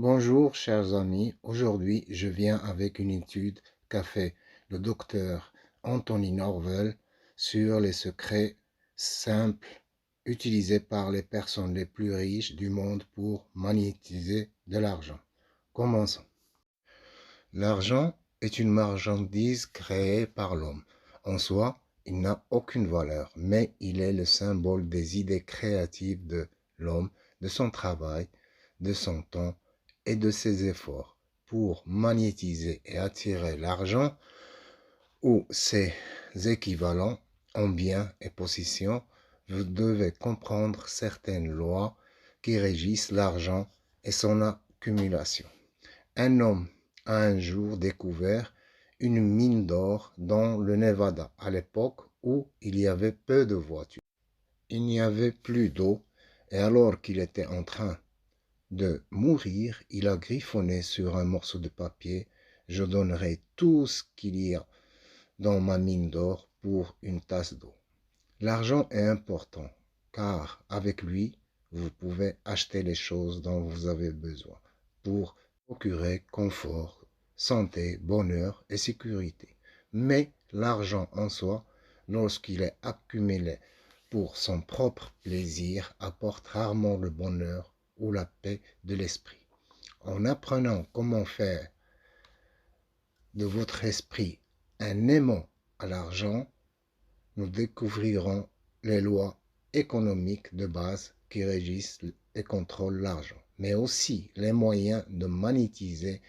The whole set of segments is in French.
Bonjour chers amis, aujourd'hui je viens avec une étude qu'a fait le docteur Anthony Norvel sur les secrets simples utilisés par les personnes les plus riches du monde pour magnétiser de l'argent. Commençons. L'argent est une marchandise créée par l'homme. En soi, il n'a aucune valeur, mais il est le symbole des idées créatives de l'homme, de son travail, de son temps et de ses efforts. Pour magnétiser et attirer l'argent ou ses équivalents en biens et possessions, vous devez comprendre certaines lois qui régissent l'argent et son accumulation. Un homme a un jour découvert une mine d'or dans le Nevada, à l'époque où il y avait peu de voitures. Il n'y avait plus d'eau, et alors qu'il était en train de mourir, il a griffonné sur un morceau de papier: je donnerai tout ce qu'il y a dans ma mine d'or pour une tasse d'eau. L'argent est important, car avec lui, vous pouvez acheter les choses dont vous avez besoin pour procurer confort, santé, bonheur et sécurité. Mais l'argent en soi, lorsqu'il est accumulé pour son propre plaisir, apporte rarement le bonheur ou la paix de l'esprit. En apprenant comment faire de votre esprit un aimant à l'argent, nous découvrirons les lois économiques de base qui régissent et contrôlent l'argent, mais aussi les moyens de magnétiser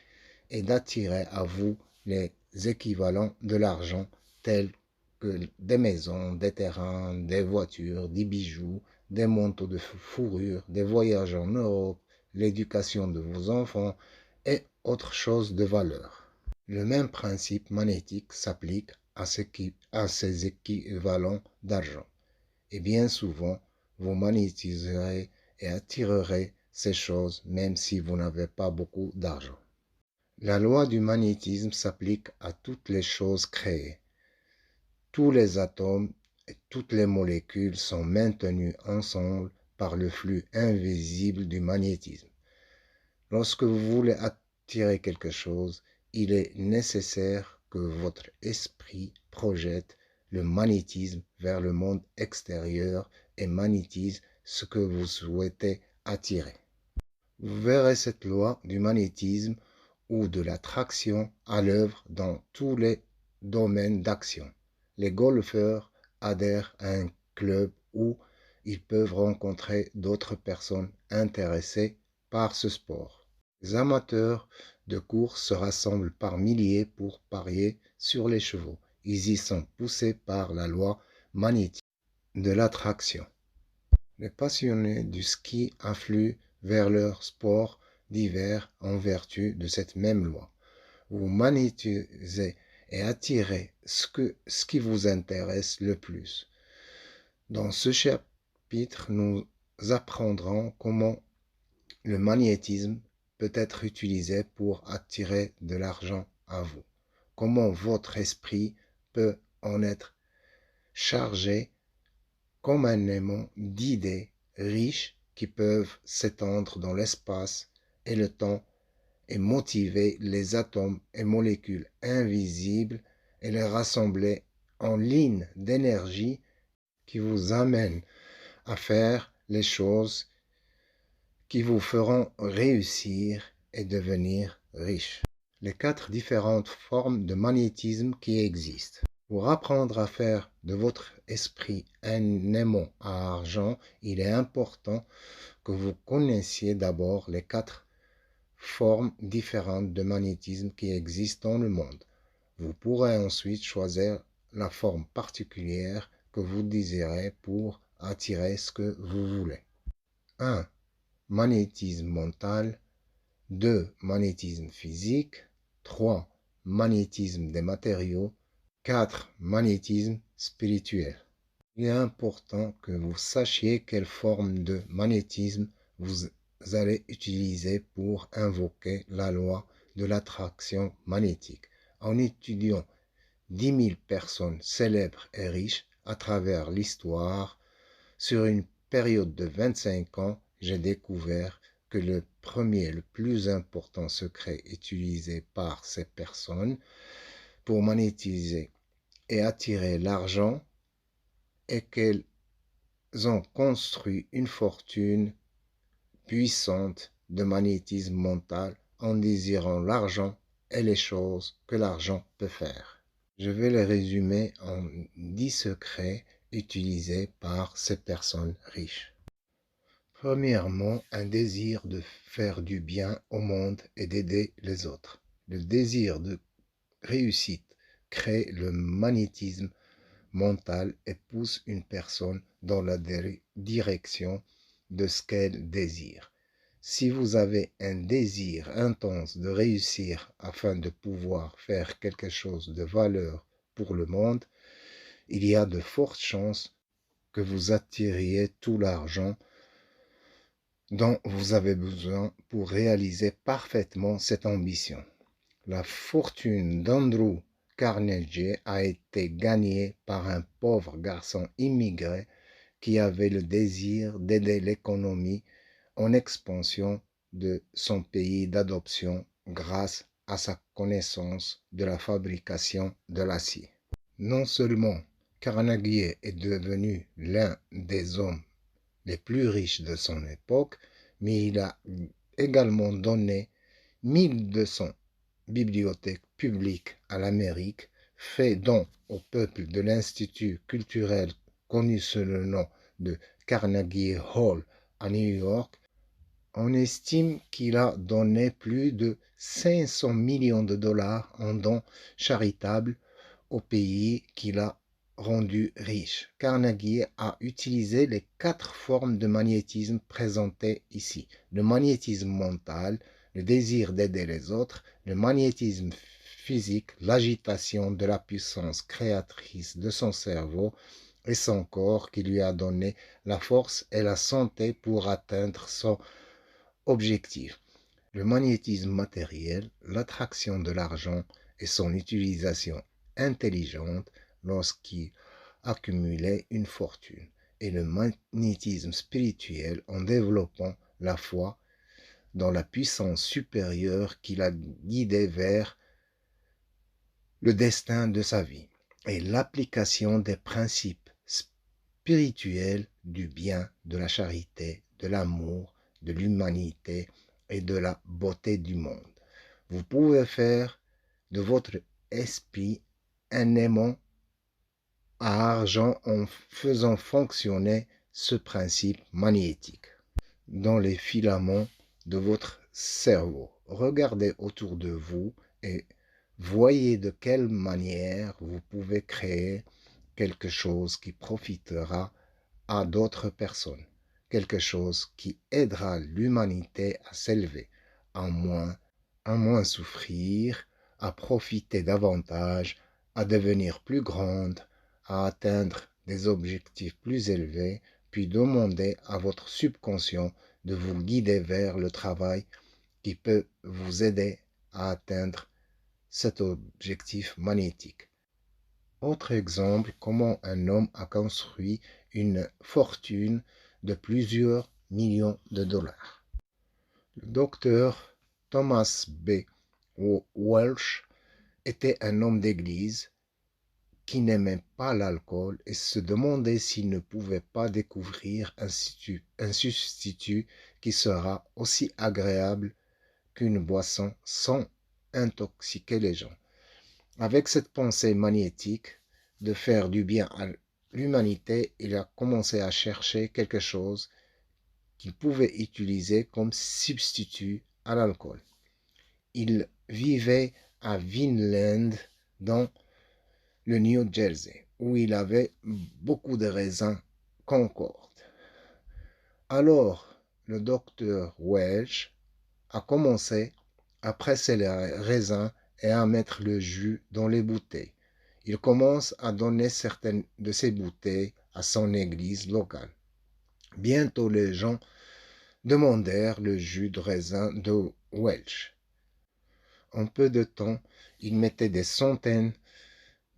et d'attirer à vous les équivalents de l'argent tels que des maisons, des terrains, des voitures, des bijoux, des manteaux de fourrure, des voyages en Europe, l'éducation de vos enfants et autres choses de valeur. Le même principe magnétique s'applique à ces équivalents d'argent. Et bien souvent, vous magnétiserez et attirerez ces choses même si vous n'avez pas beaucoup d'argent. La loi du magnétisme s'applique à toutes les choses créées. Tous les atomes et toutes les molécules sont maintenus ensemble par le flux invisible du magnétisme. Lorsque vous voulez attirer quelque chose, il est nécessaire que votre esprit projette le magnétisme vers le monde extérieur et magnétise ce que vous souhaitez attirer. Vous verrez cette loi du magnétisme ou de l'attraction à l'œuvre dans tous les domaines d'action. Les golfeurs adhèrent à un club où ils peuvent rencontrer d'autres personnes intéressées par ce sport. Les amateurs de course se rassemblent par milliers pour parier sur les chevaux. Ils y sont poussés par la loi magnétique de l'attraction. Les passionnés du ski affluent vers leur sport d'hiver en vertu de cette même loi. Vous magnétisez et attirez ce qui vous intéresse le plus. Dans ce chapitre, nous apprendrons comment le magnétisme peut être utilisé pour attirer de l'argent à vous. Comment votre esprit peut en être chargé comme un aimant d'idées riches qui peuvent s'étendre dans l'espace et le temps et motiver les atomes et molécules invisibles et les rassembler en lignes d'énergie qui vous amènent à faire les choses qui vous feront réussir et devenir riche. Les 4 différentes formes de magnétisme qui existent. Pour apprendre à faire de votre esprit un aimant à argent, il est important que vous connaissiez d'abord les 4 formes différentes de magnétisme qui existent dans le monde. Vous pourrez ensuite choisir la forme particulière que vous désirez pour attirer ce que vous voulez. 1. Magnétisme mental. 2. Magnétisme physique. 3. Magnétisme des matériaux. 4. Magnétisme spirituel. Il est important que vous sachiez quelle forme de magnétisme vous allez utiliser pour invoquer la loi de l'attraction magnétique. En étudiant 10 000 personnes célèbres et riches à travers l'histoire, sur une période de 25 ans, j'ai découvert que le premier, le plus important secret utilisé par ces personnes pour monétiser et attirer l'argent est qu'elles ont construit une fortune puissante de magnétisme mental en désirant l'argent et les choses que l'argent peut faire. Je vais les résumer en 10 secrets utilisés par ces personnes riches. Premièrement, un désir de faire du bien au monde et d'aider les autres. Le désir de réussite crée le magnétisme mental et pousse une personne dans la direction de ce qu'elle désire. Si vous avez un désir intense de réussir afin de pouvoir faire quelque chose de valeur pour le monde, il y a de fortes chances que vous attiriez tout l'argent dont vous avez besoin pour réaliser parfaitement cette ambition. La fortune d'Andrew Carnegie a été gagnée par un pauvre garçon immigré qui avait le désir d'aider l'économie en expansion de son pays d'adoption grâce à sa connaissance de la fabrication de l'acier. Non seulement Carnegie est devenu l'un des hommes les plus riches de son époque, mais il a également donné 1200 bibliothèques publiques à l'Amérique, fait don au peuple de l'Institut culturel connu sous le nom de Carnegie Hall à New York. On estime qu'il a donné plus de 500 millions de dollars en dons charitables aux pays qu'il a rendu riche. Carnegie a utilisé les 4 formes de magnétisme présentées ici. Le magnétisme mental, le désir d'aider les autres, le magnétisme physique, l'agitation de la puissance créatrice de son cerveau et son corps qui lui a donné la force et la santé pour atteindre son objectif. Le magnétisme matériel, l'attraction de l'argent et son utilisation intelligente lorsqu'il accumulait une fortune, et le magnétisme spirituel en développant la foi dans la puissance supérieure qui l'a guidé vers le destin de sa vie, et l'application des principes spirituels du bien, de la charité, de l'amour, de l'humanité et de la beauté du monde. Vous pouvez faire de votre esprit un aimant à argent en faisant fonctionner ce principe magnétique dans les filaments de votre cerveau. Regardez autour de vous et voyez de quelle manière vous pouvez créer quelque chose qui profitera à d'autres personnes, quelque chose qui aidera l'humanité à s'élever, à moins souffrir, à profiter davantage, à devenir plus grande, à atteindre des objectifs plus élevés, puis demandez à votre subconscient de vous guider vers le travail qui peut vous aider à atteindre cet objectif magnétique. Autre exemple, comment un homme a construit une fortune de plusieurs millions de dollars. Le docteur Thomas B. Welsh était un homme d'église qui n'aimait pas l'alcool et se demandait s'il ne pouvait pas découvrir un substitut qui sera aussi agréable qu'une boisson sans intoxiquer les gens. Avec cette pensée magnétique de faire du bien à l'humanité, il a commencé à chercher quelque chose qu'il pouvait utiliser comme substitut à l'alcool. Il vivait à Vineland, dans le New Jersey, où il avait beaucoup de raisins Concorde. Alors, le docteur Welch a commencé à presser les raisins et à mettre le jus dans les bouteilles. Il commence à donner certaines de ces bouteilles à son église locale. Bientôt, les gens demandèrent le jus de raisin de Welch. En peu de temps, il mettait des centaines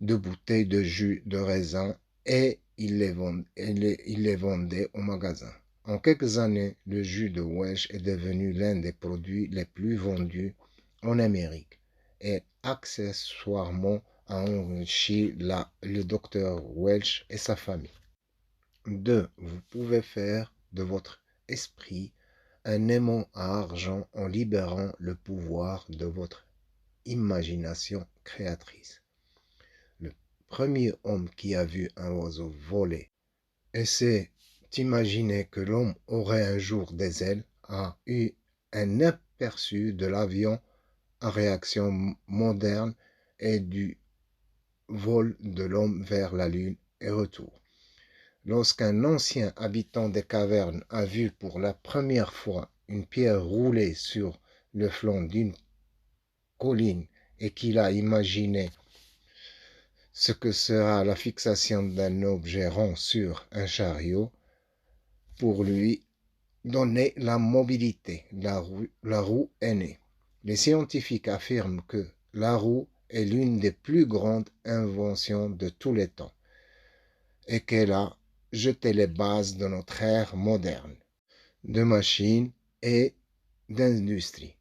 de bouteilles de jus de raisin et il les vendait au magasin. En quelques années, le jus de Welch est devenu l'un des produits les plus vendus en Amérique et accessoirement a enrichi le docteur Welch et sa famille. 2. Vous pouvez faire de votre esprit un aimant à argent en libérant le pouvoir de votre imagination créatrice. Le premier homme qui a vu un oiseau voler et s'est imaginé que l'homme aurait un jour des ailes a eu un aperçu de l'avion à réaction moderne et du vol de l'homme vers la Lune et retour. Lorsqu'un ancien habitant des cavernes a vu pour la première fois une pierre rouler sur le flanc d'une colline et qu'il a imaginé ce que sera la fixation d'un objet rond sur un chariot pour lui donner la mobilité, la roue est née. Les scientifiques affirment que la roue est l'une des plus grandes inventions de tous les temps et qu'elle a jeté les bases de notre ère moderne, de machines et d'industrie.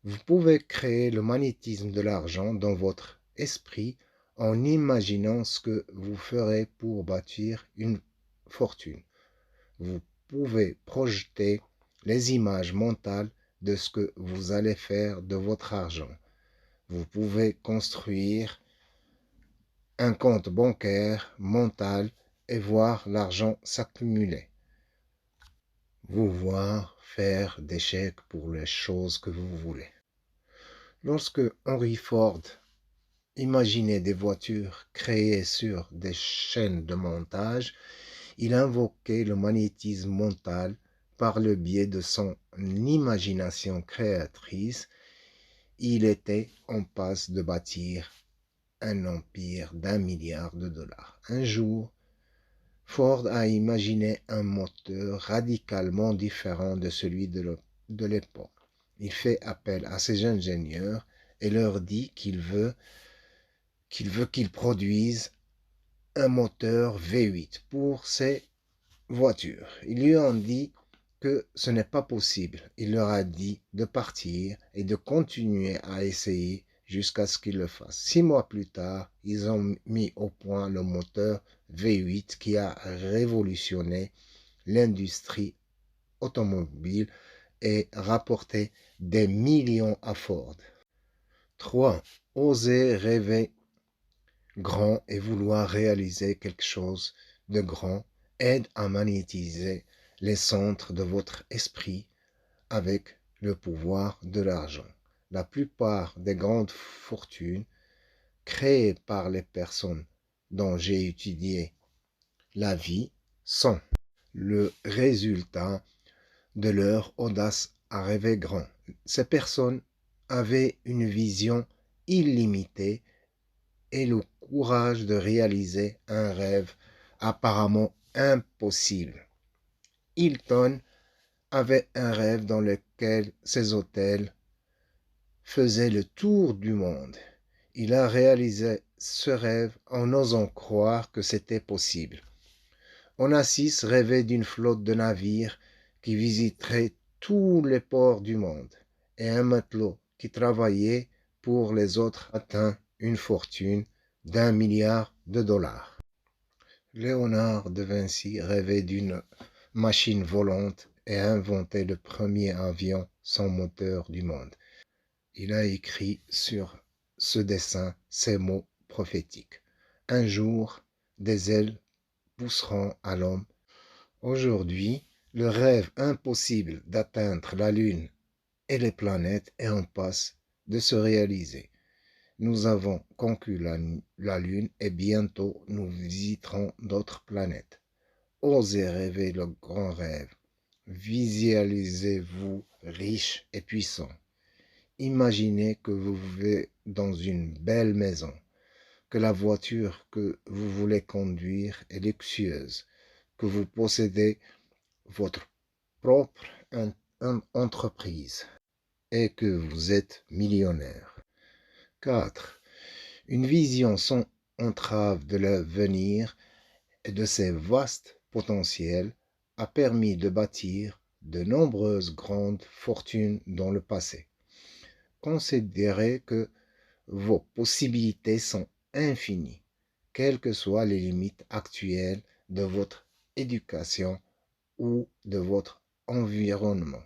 Vous pouvez créer le magnétisme de l'argent dans votre esprit en imaginant ce que vous ferez pour bâtir une fortune. Vous pouvez projeter les images mentales de ce que vous allez faire de votre argent. Vous pouvez construire un compte bancaire mental et voir l'argent s'accumuler. Vous voir faire des chèques pour les choses que vous voulez. Lorsque Henry Ford imaginait des voitures créées sur des chaînes de montage, il invoquait le magnétisme mental par le biais de son imagination créatrice. Il était en passe de bâtir un empire d'1 milliard de dollars. Un jour, Ford a imaginé un moteur radicalement différent de celui de l'époque. Il fait appel à ses ingénieurs et leur dit qu'il veut qu'ils produisent un moteur V8 pour ses voitures. Ils lui ont dit que ce n'est pas possible. Il leur a dit de partir et de continuer à essayer jusqu'à ce qu'ils le fassent. 6 mois plus tard, ils ont mis au point le moteur V8 qui a révolutionné l'industrie automobile et rapporté des millions à Ford. 3. Oser rêver grand et vouloir réaliser quelque chose de grand aide à magnétiser les centres de votre esprit avec le pouvoir de l'argent. La plupart des grandes fortunes créées par les personnes dont j'ai étudié la vie sont le résultat de leur audace à rêver grand. Ces personnes avaient une vision illimitée et le courage de réaliser un rêve apparemment impossible. Hilton avait un rêve dans lequel ses hôtels faisaient le tour du monde. Il a réalisé ce rêve en osant croire que c'était possible. Onassis rêvait d'une flotte de navires qui visiterait tous les ports du monde, et un matelot qui travaillait pour les autres atteint une fortune d'1 milliard de dollars. Léonard de Vinci rêvait d'une machine volante et a inventé le premier avion sans moteur du monde. Il a écrit sur ce dessin ces mots prophétiques. Un jour, des ailes pousseront à l'homme. Aujourd'hui, le rêve impossible d'atteindre la Lune et les planètes est en passe de se réaliser. Nous avons conquis la Lune et bientôt nous visiterons d'autres planètes. Osez rêver le grand rêve. Visualisez-vous riche et puissant. Imaginez que vous vivez dans une belle maison, que la voiture que vous voulez conduire est luxueuse, que vous possédez votre propre entreprise et que vous êtes millionnaire. 4. Une vision sans entrave de l'avenir et de ses vastes potentiels a permis de bâtir de nombreuses grandes fortunes dans le passé. Considérez que vos possibilités sont infinies, quelles que soient les limites actuelles de votre éducation ou de votre environnement.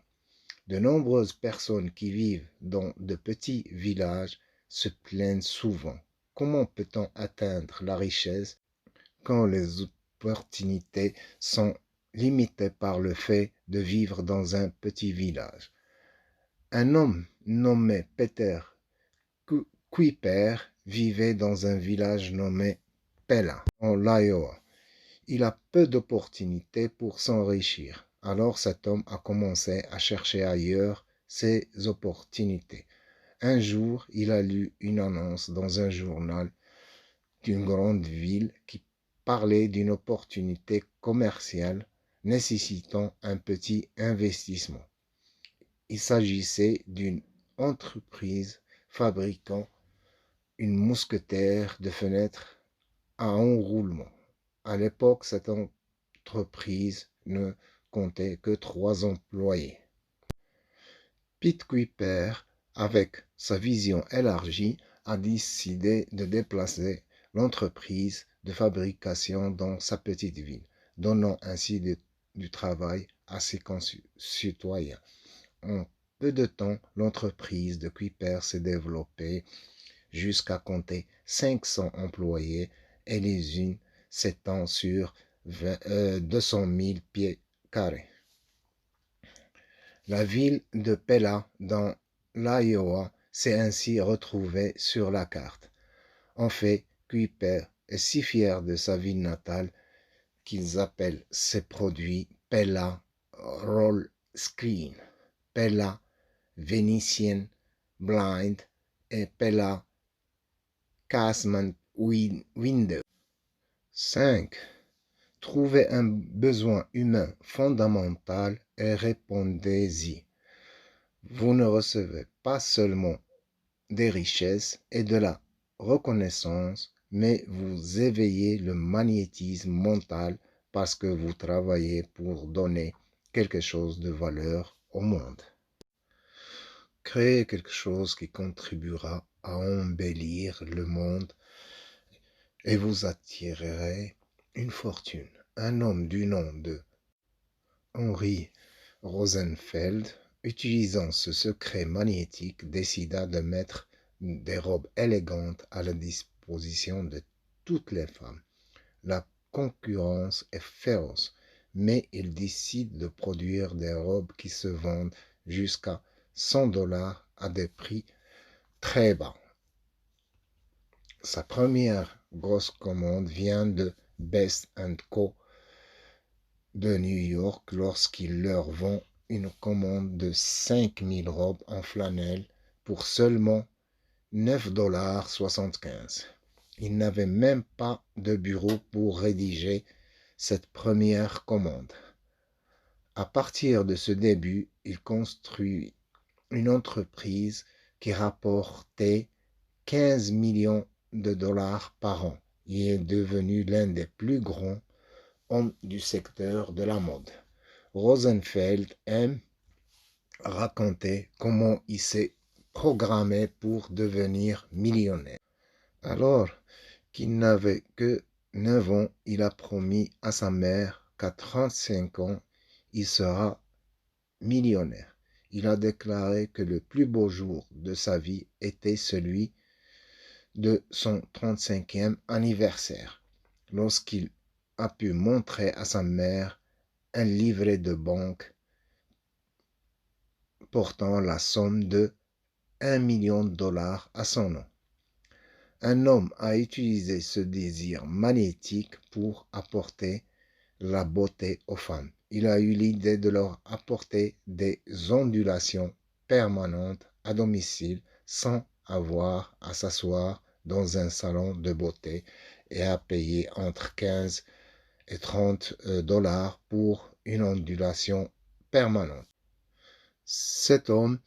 De nombreuses personnes qui vivent dans de petits villages se plaignent souvent. Comment peut-on atteindre la richesse quand les opportunités sont limitées par le fait de vivre dans un petit village? Un homme nommé Peter Kuiper vivait dans un village nommé Pella, en l'Iowa. Il a peu d'opportunités pour s'enrichir. Alors cet homme a commencé à chercher ailleurs ses opportunités. Un jour, il a lu une annonce dans un journal d'une grande ville qui parlait d'une opportunité commerciale nécessitant un petit investissement. Il s'agissait d'une entreprise fabriquant une mousquetaire de fenêtres à enroulement. À l'époque, cette entreprise ne comptait que 3 employés. Pete Kuiper, avec sa vision élargie, a décidé de déplacer l'entreprise de fabrication dans sa petite ville, donnant ainsi du travail à ses concitoyens. En peu de temps, l'entreprise de Kuiper s'est développée jusqu'à compter 500 employés et les unes s'étend sur 200 000 pieds carrés. La ville de Pella, dans l'Iowa, s'est ainsi retrouvée sur la carte. En fait, Kuiper est si fier de sa ville natale qu'ils appellent ses produits Pella Roll Screen, Pella Venetian Blind et Pella Casement Window. 5. Trouvez un besoin humain fondamental et répondez-y. Vous ne recevez pas seulement des richesses et de la reconnaissance, mais vous éveillez le magnétisme mental parce que vous travaillez pour donner quelque chose de valeur au monde. Créez quelque chose qui contribuera à embellir le monde et vous attirerez une fortune. Un homme du nom de Henry Rosenfeld, utilisant ce secret magnétique, décida de mettre des robes élégantes à la disposition de toutes les femmes. La concurrence est féroce, mais il décide de produire des robes qui se vendent jusqu'à $100 à des prix très bas. Sa première grosse commande vient de Best & Co. de New York lorsqu'il leur vend une commande de 5000 robes en flanelle pour seulement $9,75. Il n'avait même pas de bureau pour rédiger cette première commande. À partir de ce début, il construit une entreprise qui rapportait 15 millions de dollars par an. Il est devenu l'un des plus grands hommes du secteur de la mode. Rosenfeld aime raconter comment il s'est programmé pour devenir millionnaire. Alors qu'il n'avait que 9 ans, il a promis à sa mère qu'à 35 ans, il sera millionnaire. Il a déclaré que le plus beau jour de sa vie était celui de son 35e anniversaire, lorsqu'il a pu montrer à sa mère un livret de banque portant la somme de $1 million à son nom. Un homme a utilisé ce désir magnétique pour apporter la beauté aux femmes. Il a eu l'idée de leur apporter des ondulations permanentes à domicile sans avoir à s'asseoir dans un salon de beauté et à payer entre 15 et 30 dollars pour une ondulation permanente. Cet homme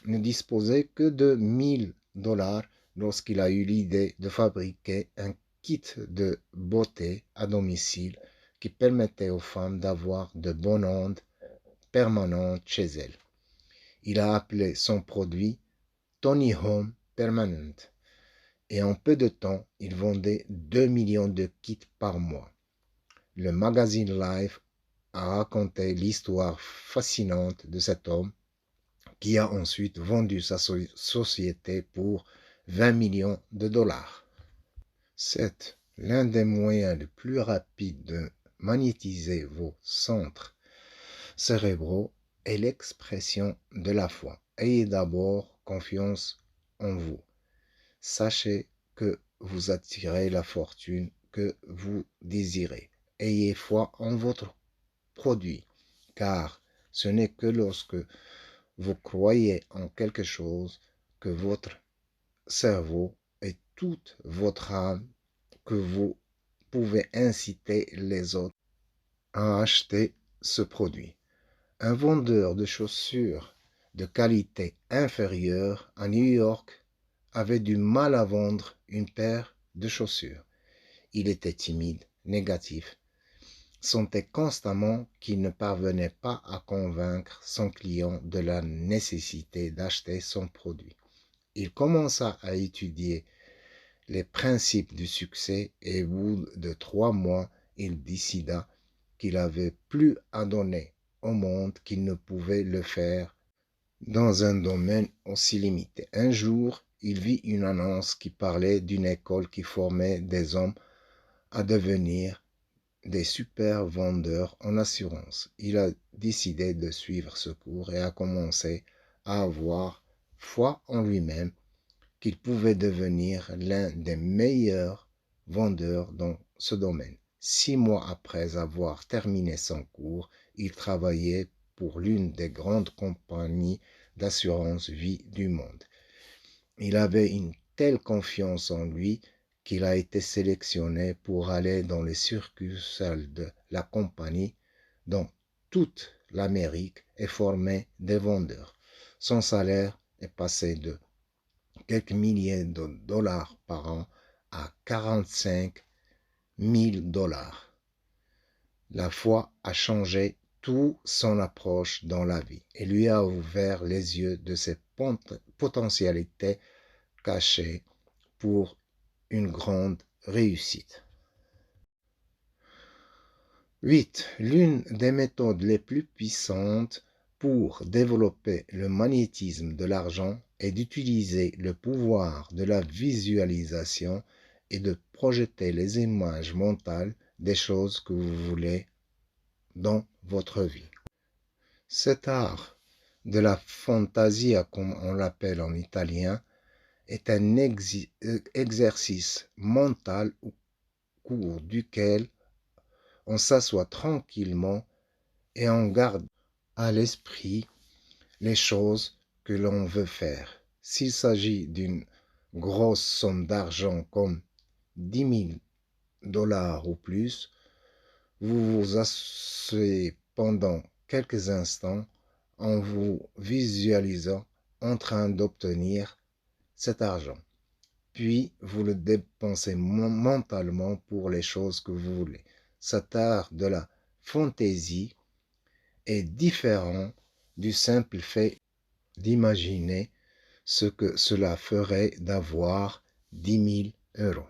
ne disposait que de 1000 dollars lorsqu'il a eu l'idée de fabriquer un kit de beauté à domicile qui permettait aux femmes d'avoir de bonnes ondes permanentes chez elles. Il a appelé son produit Tony Home Permanent et en peu de temps, il vendait 2 millions de kits par mois. Le magazine Life a raconté l'histoire fascinante de cet homme qui a ensuite vendu sa société pour 20 millions de dollars. C'est l'un des moyens les plus rapides de magnétiser vos centres cérébraux est l'expression de la foi. Ayez d'abord confiance en vous. Sachez que vous attirez la fortune que vous désirez. Ayez foi en votre produit, car ce n'est que lorsque vous croyez en quelque chose que votre cerveau et toute votre âme que vous pouvez inciter les autres à acheter ce produit. Un vendeur de chaussures de qualité inférieure à New York avait du mal à vendre une paire de chaussures. Il était timide, négatif, sentait constamment qu'il ne parvenait pas à convaincre son client de la nécessité d'acheter son produit. Il commença à étudier les principes du succès et au bout de 3 mois, il décida qu'il avait plus à donner au monde qu'il ne pouvait le faire dans un domaine aussi limité. Un jour, il vit une annonce qui parlait d'une école qui formait des hommes à devenir des super vendeurs en assurance. Il a décidé de suivre ce cours et a commencé à avoir foi en lui-même qu'il pouvait devenir l'un des meilleurs vendeurs dans ce domaine. 6 mois après avoir terminé son cours, il travaillait pour l'une des grandes compagnies d'assurance vie du monde. Il avait une telle confiance en lui qu'il a été sélectionné pour aller dans les succursales de la compagnie dans toute l'Amérique et former des vendeurs. Son salaire est passé de quelques milliers de dollars par an à 45 000 dollars. La foi a changé toute son approche dans la vie et lui a ouvert les yeux de ses potentialités cachées pour une grande réussite. 8. L'une des méthodes les plus puissantes pour développer le magnétisme de l'argent est d'utiliser le pouvoir de la visualisation et de projeter les images mentales des choses que vous voulez dans votre vie. Cet art de la fantasia, comme on l'appelle en italien, est un exercice mental au cours duquel on s'assoit tranquillement et on garde à l'esprit les choses que l'on veut faire. S'il s'agit d'une grosse somme d'argent comme 10 000 dollars ou plus, vous vous asseyez pendant quelques instants en vous visualisant en train d'obtenir cet argent. Puis vous le dépensez mentalement pour les choses que vous voulez. Cet art de la fantaisie est différent du simple fait d'imaginer ce que cela ferait d'avoir 10 000 euros.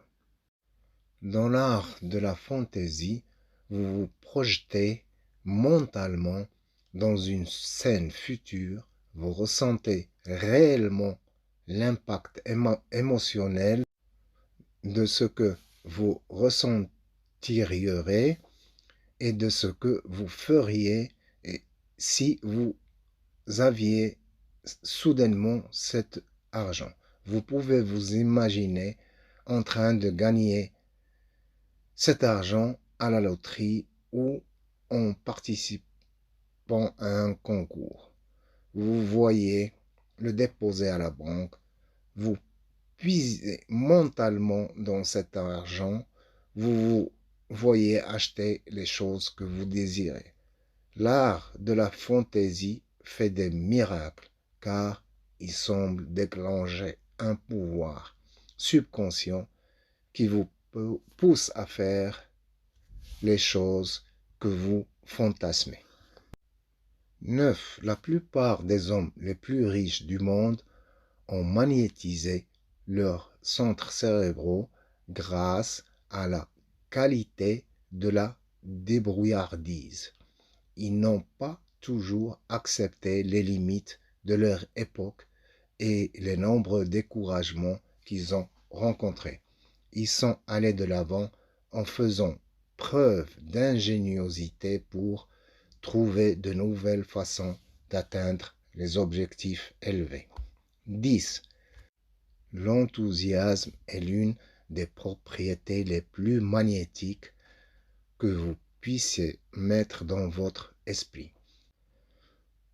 Dans l'art de la fantaisie, vous vous projetez mentalement dans une scène future, vous ressentez réellement l'impact émotionnel de ce que vous ressentiriez et de ce que vous feriez si vous aviez soudainement cet argent. Vous pouvez vous imaginer en train de gagner cet argent à la loterie ou en participant à un concours. Vous voyez le déposer à la banque, vous puisez mentalement dans cet argent, vous voyez acheter les choses que vous désirez. L'art de la fantaisie fait des miracles car il semble déclencher un pouvoir subconscient qui vous pousse à faire les choses que vous fantasmez. 9. La plupart des hommes les plus riches du monde ont magnétisé leurs centres cérébraux grâce à la qualité de la débrouillardise. Ils n'ont pas toujours accepté les limites de leur époque et les nombreux découragements qu'ils ont rencontrés. Ils sont allés de l'avant en faisant preuve d'ingéniosité pour trouver de nouvelles façons d'atteindre les objectifs élevés. 10. L'enthousiasme est l'une des propriétés les plus magnétiques que vous puissiez mettre dans votre esprit.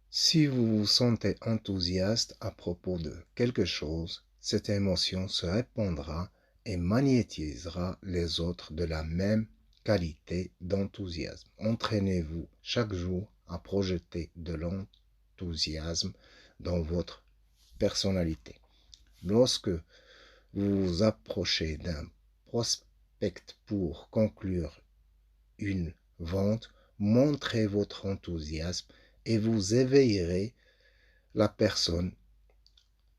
Si vous vous sentez enthousiaste à propos de quelque chose, cette émotion se répandra et magnétisera les autres de la même qualité d'enthousiasme. Entraînez-vous chaque jour à projeter de l'enthousiasme dans votre personnalité. Lorsque vous vous approchez d'un prospect pour conclure une vente, montrez votre enthousiasme et vous éveillerez la personne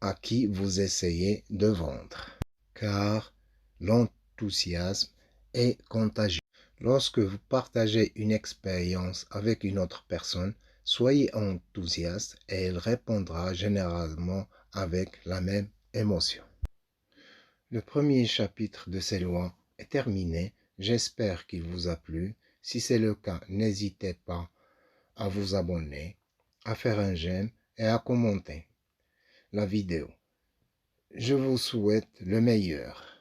à qui vous essayez de vendre. Car l'enthousiasme est contagieux. Lorsque vous partagez une expérience avec une autre personne, soyez enthousiaste et elle répondra généralement avec la même émotion. Le premier chapitre de ces lois est terminé. J'espère qu'il vous a plu. Si c'est le cas, n'hésitez pas à vous abonner, à faire un j'aime et à commenter la vidéo. Je vous souhaite le meilleur.